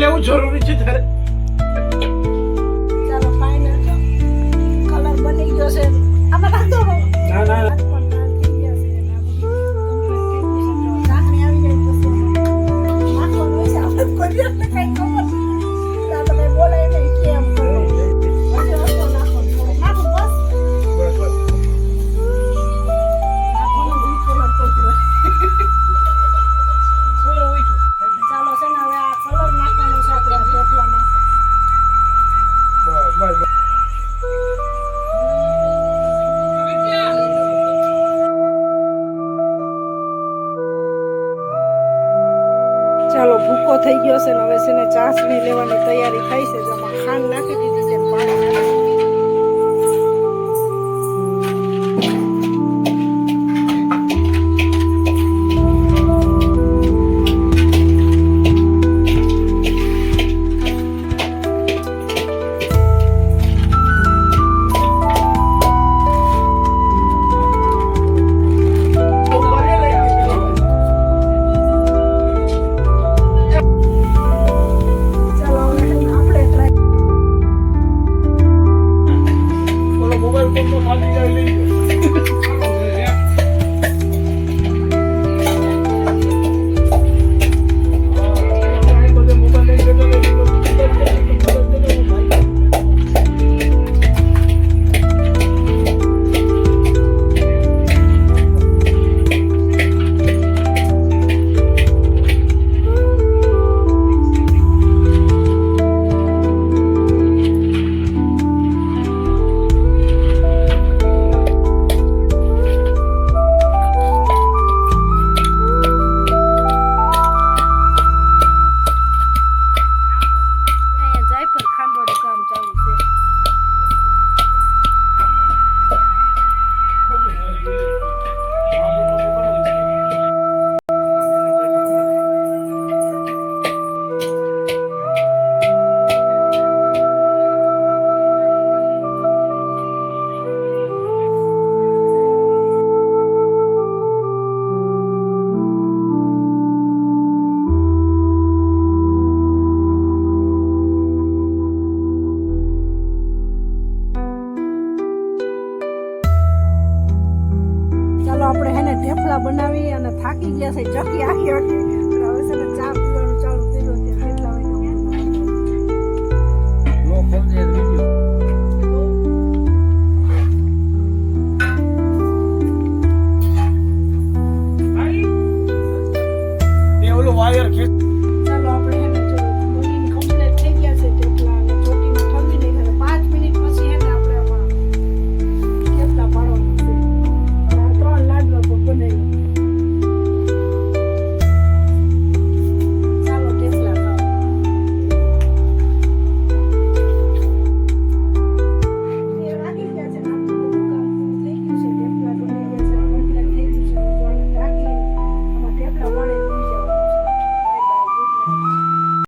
લેવું જરૂરી છે તારે. ચાલો ફાઇનલ જો કલર બની ગયો છે આમાં નાખ દો ભાઈ. ના ના ના. પણ લાલ થઈ ગયા છે અને આ બધું complete થઈ ગયું છે. ઢાંકણી આવી જાય પછી નાખવાનું હોય છે. આપણે કોઈ દિવસને કાંઈ ખબર નથી. આ તો કાંઈ બોલાય નહીં કેમ કરવું. પછી હસતો નાખવાનું થોડું. નાખું બસ. બસ બસ. નાખવાનું જ ઈ colour પકડો. બોલો ઉઠો. ચાલો છે ને હવે આ કલર નાખવાનો છે આપણે આ થેપલામાં. બસ બસ બસ. ચાલો ભૂકો થઈ ગયો છે ને હવે છે ને ચાસણી લેવાની તૈયારી થાય છે જેમાં ખાંડ નાખી દીધી છે ને પાણી નાખી દીધું. ચાલો હવે આપણે ટ્રાય બોલો મોબાઈલ ફોન તો ખાલી જાય લઈ ગયો. અહીંયા જાયફળ ખાંડોળું કામ ચાલુ છે. ચાલો આપણે હેને ઢેફલા બનાવી અને થાકી ગયા છે ચકી આખી આખી અને હવે છે ને ચા